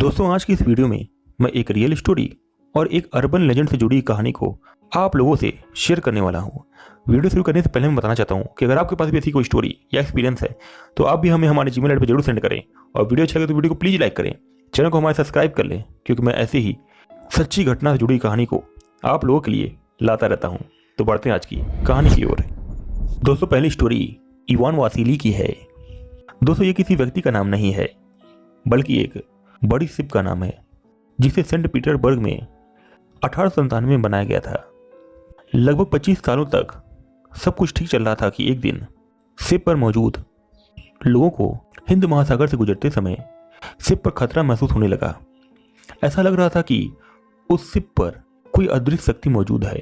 दोस्तों, आज की इस वीडियो में मैं एक रियल स्टोरी और एक अर्बन लेजेंड से जुड़ी कहानी को आप लोगों से शेयर करने वाला हूं। वीडियो शुरू करने से पहले मैं बताना चाहता हूं कि अगर आपके पास भी ऐसी कोई स्टोरी या एक्सपीरियंस है तो आप भी हमें हमारे जीमेल आईडी पर जरूर सेंड करें और वीडियो अच्छा लगे तो वीडियो को प्लीज़ लाइक करें, चैनल को हमारे सब्सक्राइब कर लें, क्योंकि मैं ऐसे ही सच्ची घटना से जुड़ी कहानी को आप लोगों के लिए लाता रहता हूँ। तो बढ़ते हैं आज की कहानी की ओर। दोस्तों, पहली स्टोरी इवान वासिली की है। दोस्तों, ये किसी व्यक्ति का नाम नहीं है बल्कि एक बड़ी शिप का नाम है जिसे सेंट पीटर्सबर्ग में 1897 में बनाया गया था। लगभग 25 सालों तक सब कुछ ठीक चल रहा था कि एक दिन शिप पर मौजूद लोगों को हिंद महासागर से गुजरते समय शिप पर खतरा महसूस होने लगा। ऐसा लग रहा था कि उस शिप पर कोई अदृश्य शक्ति मौजूद है।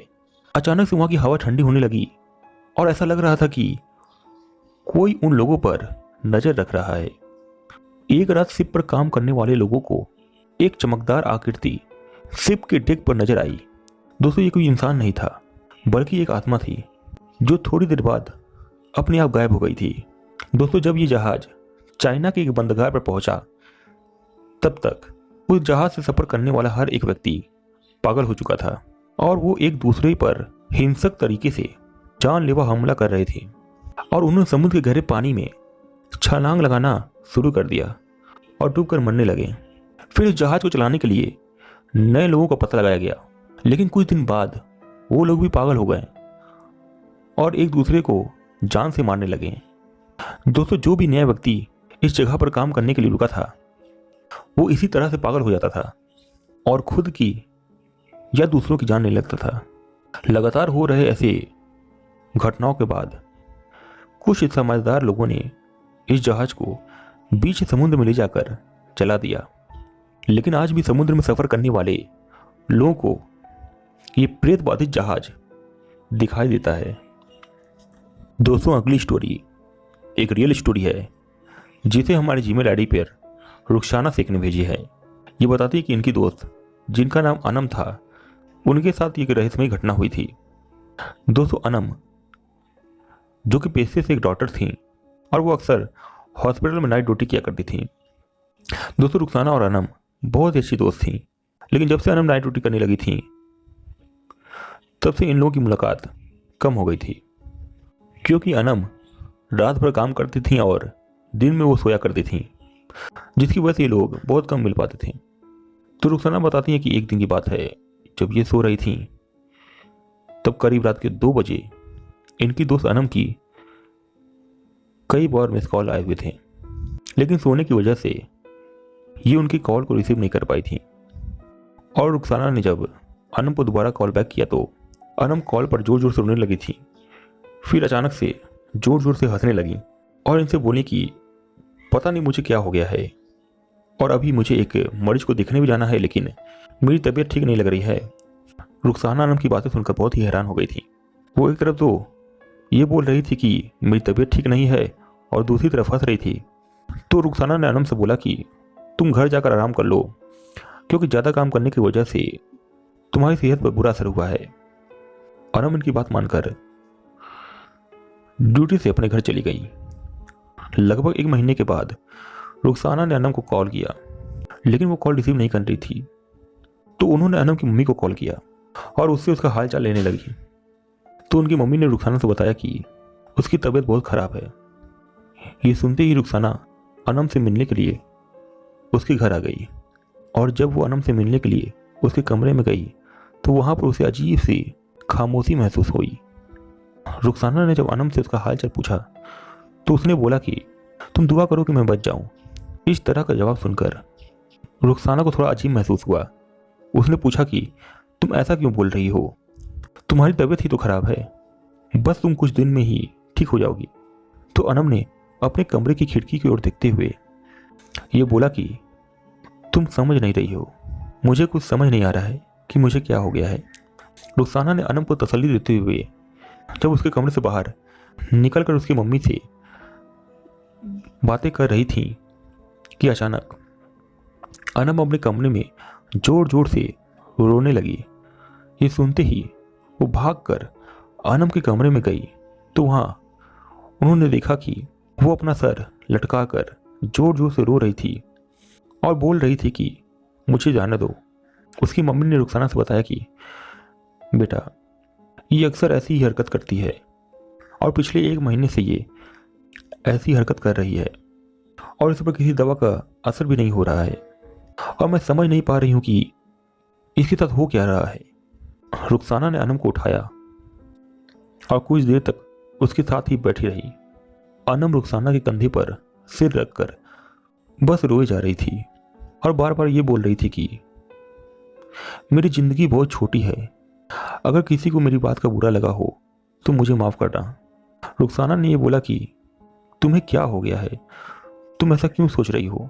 अचानक से वहां की हवा ठंडी होने लगी और ऐसा लग रहा था कि कोई उन लोगों पर नजर रख रहा है। एक रात शिप पर काम करने वाले लोगों को एक चमकदार आकृति शिप के डेक पर नजर आई। दोस्तों, ये कोई इंसान नहीं था बल्कि एक आत्मा थी जो थोड़ी देर बाद अपने आप गायब हो गई थी। दोस्तों, जब ये जहाज चाइना के एक बंदरगाह पर पहुंचा तब तक उस जहाज से सफर करने वाला हर एक व्यक्ति पागल हो चुका था और वो एक दूसरे पर हिंसक तरीके से जानलेवा हमला कर रहे थे और उन्होंने समुद्र के गहरे पानी में छलांग लगाना शुरू कर दिया और डूबकर मरने लगे। फिर उस जहाज को चलाने के लिए नए लोगों का पता लगाया गया, लेकिन कुछ दिन बाद वो लोग भी पागल हो गए और एक दूसरे को जान से मारने लगे। दोस्तों, जो भी नया व्यक्ति इस जगह पर काम करने के लिए रुका था वो इसी तरह से पागल हो जाता था और खुद की या दूसरों की जान नहीं लगता था। लगातार हो रहे ऐसे घटनाओं के बाद कुछ समझदार लोगों ने इस जहाज को बीच समुद्र में ले जाकर चला दिया, लेकिन आज भी समुद्र में सफर करने वाले लोगों को ये प्रेत बाधित जहाज दिखाई देता है। दोस्तों, अगली स्टोरी एक रियल स्टोरी है जिसे हमारे जीमेल आईडी पर रुखसाना शेख ने भेजी है। ये बताती है कि इनकी दोस्त जिनका नाम अनम था उनके साथ एक रहस्यमय घटना हुई थी। दोस्तों, अनम जो कि पेशे से एक डॉक्टर थी और वो अक्सर हॉस्पिटल में नाइट ड्यूटी किया करती थी। दोस्तों, रुखसाना और अनम बहुत ही अच्छी दोस्त थी, लेकिन जब से अनम नाइट ड्यूटी करने लगी थी तब से इन लोगों की मुलाकात कम हो गई थी, क्योंकि अनम रात भर काम करती थी और दिन में वो सोया करती थी, जिसकी वजह से ये लोग बहुत कम मिल पाते थे। तो रुखसाना बताती है कि एक दिन की बात है, जब ये सो रही थी तब करीब रात के 2 बजे इनकी दोस्त अनम की कई बार मिस कॉल आए हुए थे, लेकिन सोने की वजह से ये उनकी कॉल को रिसीव नहीं कर पाई थी। और रुखसाना ने जब अनम को दोबारा कॉल बैक किया तो अनम कॉल पर जोर जोर से रोने लगी थी। फिर अचानक से जोर जोर से हंसने लगी और इनसे बोली कि पता नहीं मुझे क्या हो गया है और अभी मुझे एक मरीज को देखने भी जाना है, लेकिन मेरी तबीयत ठीक नहीं लग रही है। रुखसाना अनम की बातें सुनकर बहुत ही हैरान हो गई थी। वो एक तरफ तो ये बोल रही थी कि मेरी तबीयत ठीक नहीं है और दूसरी तरफ हंस रही थी। तो रुखसाना ने अनम से बोला कि तुम घर जाकर आराम कर लो, क्योंकि ज़्यादा काम करने की वजह से तुम्हारी सेहत पर बुरा असर हुआ है। अनम इनकी बात मानकर ड्यूटी से अपने घर चली गई। लगभग 1 महीने के बाद रुखसाना ने अनम को कॉल किया, लेकिन वो कॉल रिसीव नहीं कर रही थी। तो उन्होंने अनम की मम्मी को कॉल किया और उससे उसका हाल चाल लेने लगी। तो उनकी मम्मी ने रुखसाना से बताया कि उसकी तबीयत बहुत ख़राब है। ये सुनते ही रुखसाना अनम से मिलने के लिए उसके घर आ गई और जब वो अनम से मिलने के लिए उसके कमरे में गई तो वहाँ पर उसे अजीब सी खामोशी महसूस हुई। रुखसाना ने जब अनम से उसका हाल चाल पूछा तो उसने बोला कि तुम दुआ करो कि मैं बच जाऊं। इस तरह का जवाब सुनकर रुखसाना को थोड़ा अजीब महसूस हुआ। उसने पूछा कि तुम ऐसा क्यों बोल रही हो, तुम्हारी तबीयत ही तो खराब है, बस तुम कुछ दिन में ही ठीक हो जाओगी। तो अनम ने अपने कमरे की खिड़की की ओर देखते हुए ये बोला कि तुम समझ नहीं रही हो, मुझे कुछ समझ नहीं आ रहा है कि मुझे क्या हो गया है। रुखसाना ने अनम को तसल्ली देते हुए जब उसके कमरे से बाहर निकलकर उसकी मम्मी से बातें कर रही थी कि अचानक अनम अपने कमरे में जोर जोर से रोने लगी। ये सुनते ही वो भागकर अनम के कमरे में गई तो वहाँ उन्होंने देखा कि वो अपना सर लटकाकर जोर जोर से रो रही थी और बोल रही थी कि मुझे जाने दो। उसकी मम्मी ने रुखसाना से बताया कि बेटा, ये अक्सर ऐसी ही हरकत करती है और पिछले 1 महीने से ये ऐसी हरकत कर रही है और इस पर किसी दवा का असर भी नहीं हो रहा है और मैं समझ नहीं पा रही हूँ कि इसके साथ हो क्या रहा है। रुखसाना ने अनम को उठाया और कुछ देर तक उसके साथ ही बैठी रही। अनम रुखसाना के कंधे पर सिर रखकर बस रोए जा रही थी और बार बार ये बोल रही थी कि मेरी जिंदगी बहुत छोटी है, अगर किसी को मेरी बात का बुरा लगा हो तो मुझे माफ करना। रुखसाना ने यह बोला कि तुम्हें क्या हो गया है, तुम ऐसा क्यों सोच रही हो,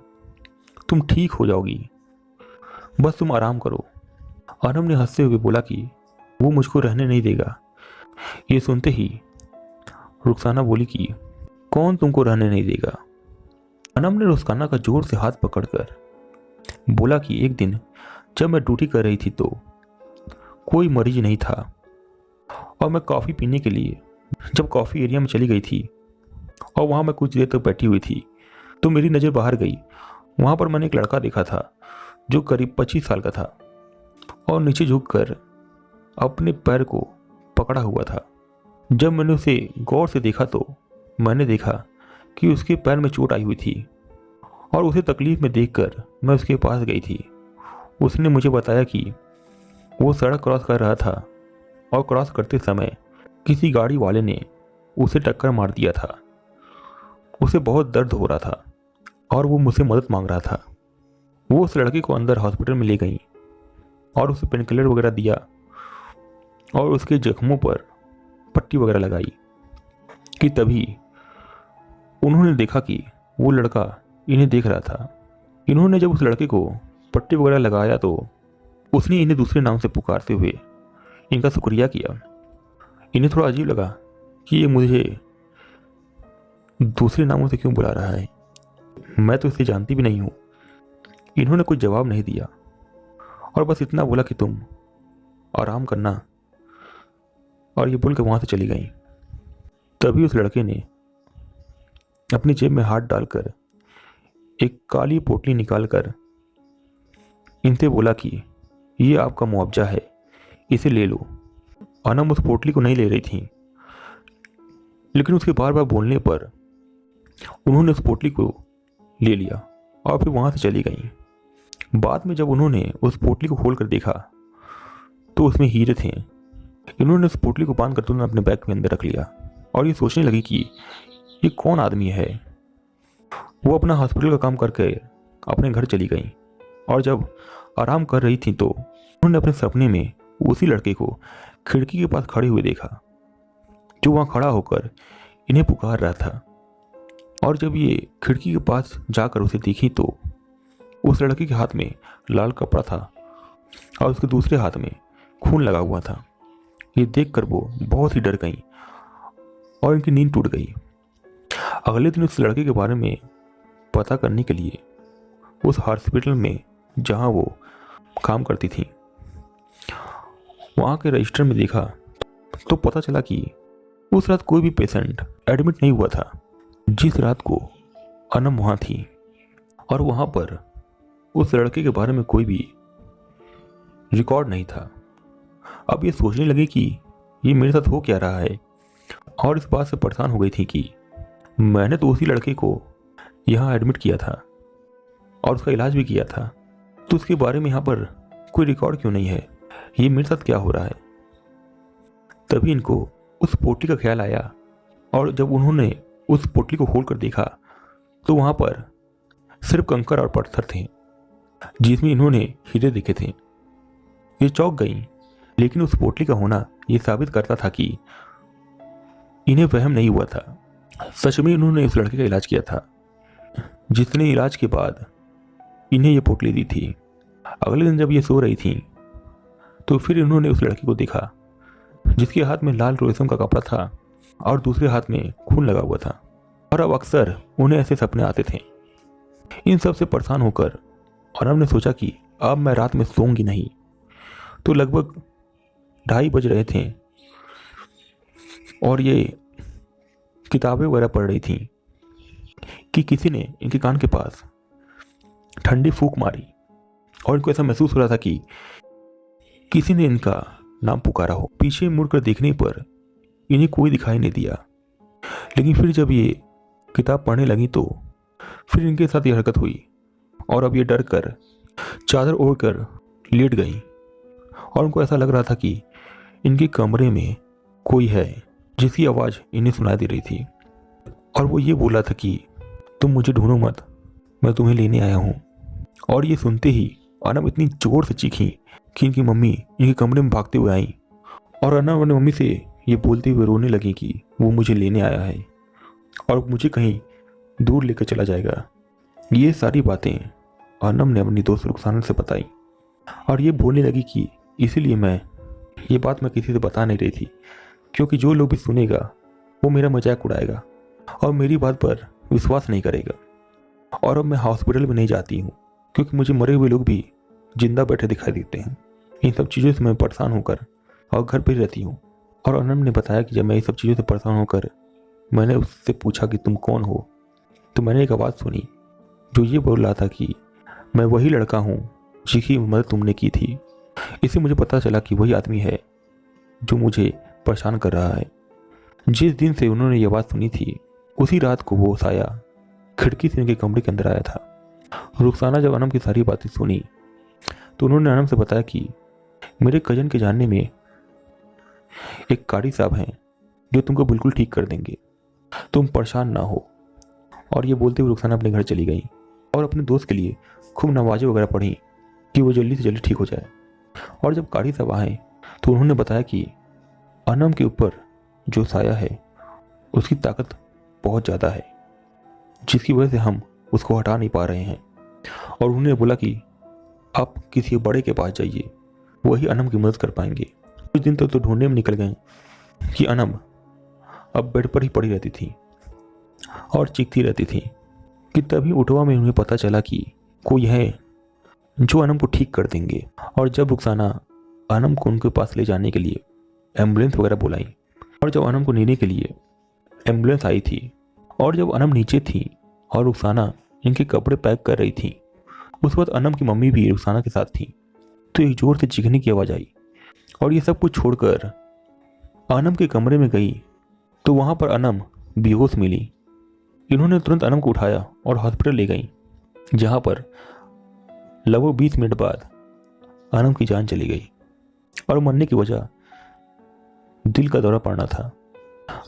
तुम ठीक हो जाओगी, बस तुम आराम करो। अनम ने हंसते हुए बोला कि वो मुझको रहने नहीं देगा। ये सुनते ही रुखसाना बोली कि कौन तुमको रहने नहीं देगा। अनम ने रुखसाना का जोर से हाथ पकड़कर बोला कि एक दिन जब मैं ड्यूटी कर रही थी तो कोई मरीज नहीं था और मैं कॉफ़ी पीने के लिए जब कॉफ़ी एरिया में चली गई थी और वहाँ मैं कुछ देर तक बैठी हुई थी तो मेरी नज़र बाहर गई। वहाँ पर मैंने एक लड़का देखा था जो करीब 25 साल का था और नीचे झुककर अपने पैर को पकड़ा हुआ था। जब मैंने उसे गौर से देखा तो मैंने देखा कि उसके पैर में चोट आई हुई थी और उसे तकलीफ में देखकर मैं उसके पास गई थी। उसने मुझे बताया कि वो सड़क क्रॉस कर रहा था और क्रॉस करते समय किसी गाड़ी वाले ने उसे टक्कर मार दिया था। उसे बहुत दर्द हो रहा था और वो मुझसे मदद मांग रहा था। वो उस लड़के को अंदर हॉस्पिटल में ले गई और उसे पेन किलर वगैरह दिया और उसके जख्मों पर पट्टी वगैरह लगाई कि तभी उन्होंने देखा कि वो लड़का इन्हें देख रहा था। इन्होंने जब उस लड़के को पट्टी वगैरह लगाया तो उसने इन्हें दूसरे नाम से पुकारते हुए इनका शुक्रिया किया। इन्हें थोड़ा अजीब लगा कि ये मुझे दूसरे नामों से क्यों बुला रहा है, मैं तो इसे जानती भी नहीं हूँ। इन्होंने कुछ जवाब नहीं दिया और बस इतना बोला कि तुम आराम करना, और ये बोल के वहाँ से चली गई। तभी उस लड़के ने अपनी जेब में हाथ डालकर एक काली पोटली निकालकर इनसे बोला कि ये आपका मुआवजा है, इसे ले लो। अनम उस पोटली को नहीं ले रही थी, लेकिन उसके बार बार बोलने पर उन्होंने उस पोटली को ले लिया और फिर वहाँ से चली गई। बाद में जब उन्होंने उस पोटली को खोल कर देखा तो उसमें हीरे थे। इन्होंने उस पोटली को बांध कर तुरंत अपने बैग के अंदर रख लिया और ये सोचने लगी कि ये कौन आदमी है। वो अपना हॉस्पिटल का काम करके अपने घर चली गई और जब आराम कर रही थी तो उन्होंने अपने सपने में उसी लड़के को खिड़की के पास खड़े हुए देखा जो वहाँ खड़ा होकर इन्हें पुकार रहा था। और जब ये खिड़की के पास जाकर उसे देखी तो उस लड़के के हाथ में लाल कपड़ा था और उसके दूसरे हाथ में खून लगा हुआ था। ये देखकर वो बहुत ही डर गई और इनकी नींद टूट गई। अगले दिन उस लड़के के बारे में पता करने के लिए उस हॉस्पिटल में जहां वो काम करती थी वहां के रजिस्टर में देखा तो पता चला कि उस रात कोई भी पेशेंट एडमिट नहीं हुआ था जिस रात को अनम वहां थी। और वहां पर उस लड़के के बारे में कोई भी रिकॉर्ड नहीं था। अब ये सोचने लगी कि ये मेरे साथ हो क्या रहा है और इस बात से परेशान हो गई थी कि मैंने तो उसी लड़के को यहाँ एडमिट किया था और उसका इलाज भी किया था, तो उसके बारे में यहाँ पर कोई रिकॉर्ड क्यों नहीं है, ये मेरे साथ क्या हो रहा है। तभी इनको उस पोटली का ख्याल आया और जब उन्होंने उस पोटली को खोल कर देखा तो वहाँ पर सिर्फ कंकर और पत्थर थे जिसमें इन्होंने हीरे देखे थे। ये चौंक गई, लेकिन उस पोटली का होना ये साबित करता था कि इन्हें वहम नहीं हुआ था। सच में इन्होंने इस लड़के का इलाज किया था जिसने इलाज के बाद इन्हें ये पोटली दी थी। अगले दिन जब ये सो रही थी तो फिर इन्होंने उस लड़के को देखा जिसके हाथ में लाल रेशम का कपड़ा था और दूसरे हाथ में खून लगा हुआ था। और अब अक्सर उन्हें ऐसे सपने आते थे। इन सब से परेशान होकर और हमने सोचा कि अब मैं रात में सोऊंगी नहीं। तो लगभग 2:30 बज रहे थे और ये किताबें वगैरह पढ़ रही थी कि किसी ने इनके कान के पास ठंडी फूंक मारी और इनको ऐसा महसूस हो रहा था कि किसी ने इनका नाम पुकारा हो। पीछे मुड़कर देखने पर इन्हें कोई दिखाई नहीं दिया, लेकिन फिर जब ये किताब पढ़ने लगी तो फिर इनके साथ ये हरकत हुई और अब ये डर कर चादर ओढ़कर लेट गई और उनको ऐसा लग रहा था कि इनके कमरे में कोई है जिसकी आवाज़ इन्हें सुनाई दे रही थी और वो ये बोला था कि तुम मुझे ढूंढो मत, मैं तुम्हें लेने आया हूँ। और ये सुनते ही अनम इतनी जोर से चीखी कि इनकी मम्मी इनके कमरे में भागते हुए आई और अनम अपनी मम्मी से ये बोलते हुए रोने लगी कि वो मुझे लेने आया है और मुझे कहीं दूर लेकर चला जाएगा। ये सारी बातें अनम ने अपनी दोस्त रुखसाना से बताई और ये बोलने लगी कि इसीलिए ये बात मैं किसी से बता नहीं रही थी, क्योंकि जो लोग भी सुनेगा वो मेरा मजाक उड़ाएगा और मेरी बात पर विश्वास नहीं करेगा। और अब मैं हॉस्पिटल में नहीं जाती हूँ क्योंकि मुझे मरे हुए लोग भी जिंदा बैठे दिखाई देते हैं। इन सब चीज़ों से मैं परेशान होकर और घर पर रहती हूँ। और अनम ने बताया कि जब मैं इन सब चीज़ों से परेशान होकर मैंने उससे पूछा कि तुम कौन हो, तो मैंने एक आवाज़ सुनी जो ये बोल रहा था कि मैं वही लड़का हूँ जिसकी मदद तुमने की थी। इससे मुझे पता चला कि वही आदमी है जो मुझे परेशान कर रहा है। जिस दिन से उन्होंने ये आवाज़ सुनी थी उसी रात को वो साया खिड़की से उनके कमरे के अंदर आया था। रुखसाना जब अनम की सारी बातें सुनी तो उन्होंने अनम से बताया कि मेरे कजन के जानने में एक कारी साहब हैं जो तुमको बिल्कुल ठीक कर देंगे, तुम परेशान ना हो। और ये बोलते हुए रुखसाना अपने घर चली गई और अपने दोस्त के लिए खूब नमाज़ें वगैरह पढ़ी कि वो जल्दी से जल्दी ठीक हो जाए। और जब कारी साहब आए तो उन्होंने बताया कि अनम के ऊपर जो साया है उसकी ताकत बहुत ज़्यादा है, जिसकी वजह से हम उसको हटा नहीं पा रहे हैं। और उन्होंने बोला कि आप किसी बड़े के पास जाइए, वही अनम की मदद कर पाएंगे। कुछ दिन तक तो ढूंढने में निकल गए कि अनम अब बेड पर ही पड़ी रहती थी और चीखती रहती थी कि तभी उठवा में उन्हें पता चला कि कोई है जो अनम को ठीक कर देंगे। और जब रुखसाना अनम को उनके पास ले जाने के लिए एम्बुलेंस वगैरह बुलाई और जब अनम को लेने के लिए एम्बुलेंस आई थी और जब अनम नीचे थी और रुखसाना इनके कपड़े पैक कर रही थी, उस वक्त अनम की मम्मी भी रुखसाना के साथ थी। तो एक जोर से चीखने की आवाज़ आई और ये सब कुछ छोड़कर अनम के कमरे में गई तो वहाँ पर अनम बेहोश मिली। इन्होंने तुरंत अनम को उठाया और हॉस्पिटल ले गई, जहाँ पर लगभग 20 मिनट बाद अनम की जान चली गई और मरने की वजह दिल का दौरा पड़ना था।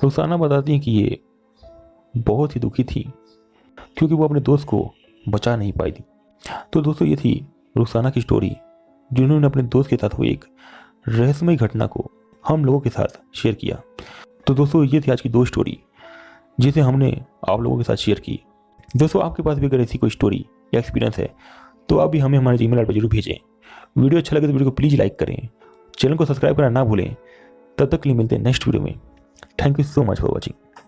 रुखसाना बताती हैं कि ये बहुत ही दुखी थी क्योंकि वो अपने दोस्त को बचा नहीं पाई थी। तो दोस्तों, ये थी रुखसाना की स्टोरी जिन्होंने अपने दोस्त के साथ हुई एक रहस्यमय घटना को हम लोगों के साथ शेयर किया। तो दोस्तों, ये थी आज की 2 स्टोरी जिसे हमने आप लोगों के साथ शेयर की। दोस्तों, आपके पास भी अगर ऐसी कोई स्टोरी या एक्सपीरियंस है तो आप भी हमें हमारे जीमेल आईडी पर जरूर भेजें। वीडियो अच्छा लगे तो वीडियो को प्लीज़ लाइक करें, चैनल को सब्सक्राइब करना ना भूलें। तब तक के लिए मिलते हैं नेक्स्ट वीडियो में। Thank you so much for watching.